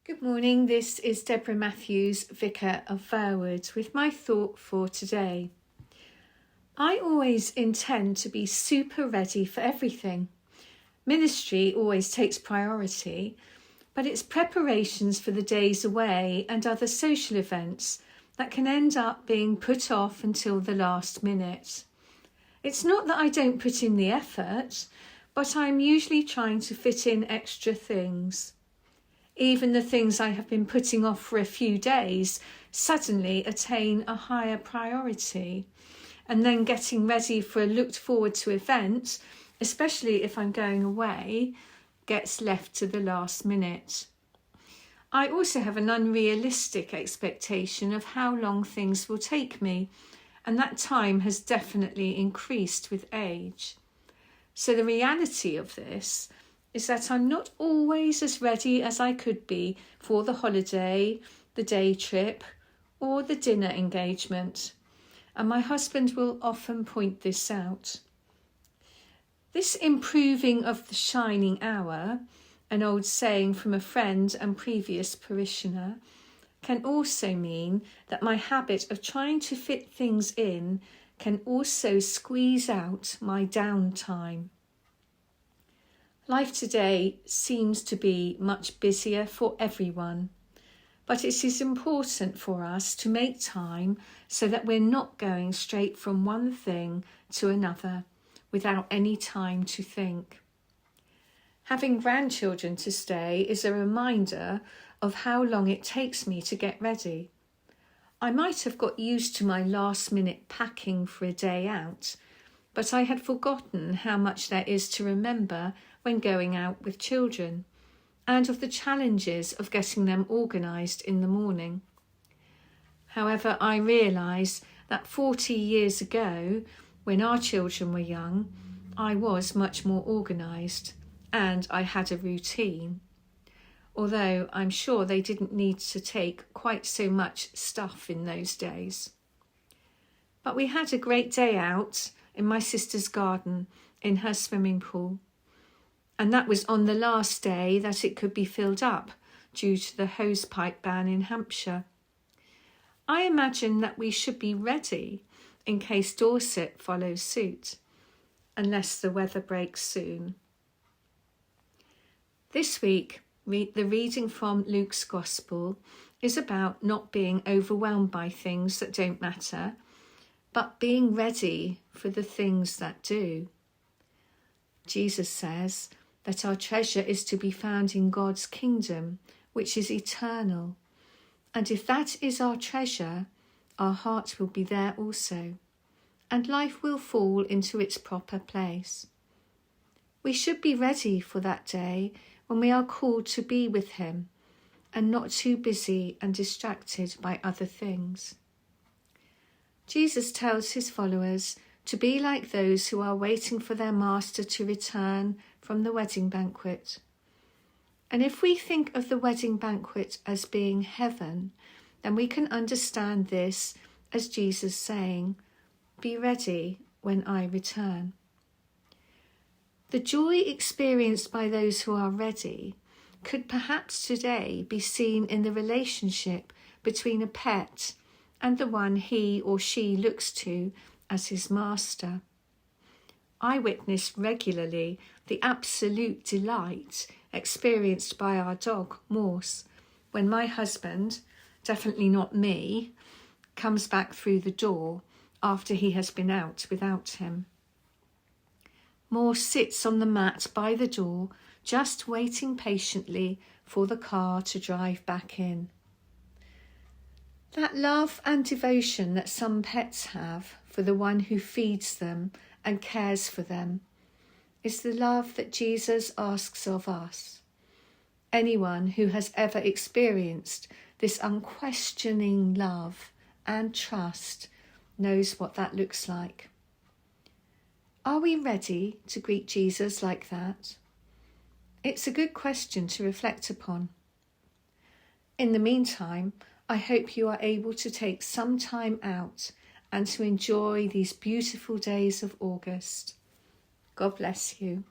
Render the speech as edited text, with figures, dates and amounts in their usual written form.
Good morning, this is Deborah Matthews, Vicar of Fairwood, with my thought for today. I always intend to be super ready for everything. Ministry always takes priority, but it's preparations for the days away and other social events that can end up being put off until the last minute. It's not that I don't put in the effort, but I'm usually trying to fit in extra things. Even the things I have been putting off for a few days suddenly attain a higher priority. And then getting ready for a looked forward to event, especially if I'm going away, gets left to the last minute. I also have an unrealistic expectation of how long things will take me, and that time has definitely increased with age. So the reality of this is that I'm not always as ready as I could be for the holiday, the day trip, or the dinner engagement. And my husband will often point this out. This improving of the shining hour, an old saying from a friend and previous parishioner, can also mean that my habit of trying to fit things in can also squeeze out my downtime. Life today seems to be much busier for everyone, but it is important for us to make time so that we're not going straight from one thing to another without any time to think. Having grandchildren to stay is a reminder of how long it takes me to get ready. I might have got used to my last-minute packing for a day out, but I had forgotten how much there is to remember when going out with children, and of the challenges of getting them organised in the morning. However, I realise that 40 years ago, when our children were young, I was much more organised, and I had a routine, although I'm sure they didn't need to take quite so much stuff in those days. But we had a great day out in my sister's garden in her swimming pool, and that was on the last day that it could be filled up due to the hosepipe ban in Hampshire. I imagine that we should be ready in case Dorset follows suit, unless the weather breaks soon. This week, the reading from Luke's Gospel is about not being overwhelmed by things that don't matter, but being ready for the things that do. Jesus says that our treasure is to be found in God's kingdom, which is eternal. And if that is our treasure, our heart will be there also, and life will fall into its proper place. We should be ready for that day when we are called to be with him, and not too busy and distracted by other things. Jesus tells his followers to be like those who are waiting for their master to return from the wedding banquet. And if we think of the wedding banquet as being heaven, then we can understand this as Jesus saying, "Be ready when I return." The joy experienced by those who are ready could perhaps today be seen in the relationship between a pet and the one he or she looks to as his master. I witness regularly the absolute delight experienced by our dog, Morse, when my husband, definitely not me, comes back through the door after he has been out without him. Morse sits on the mat by the door, just waiting patiently for the car to drive back in. That love and devotion that some pets have for the one who feeds them and cares for them is the love that Jesus asks of us. Anyone who has ever experienced this unquestioning love and trust knows what that looks like. Are we ready to greet Jesus like that? It's a good question to reflect upon. In the meantime, I hope you are able to take some time out and to enjoy these beautiful days of August. God bless you.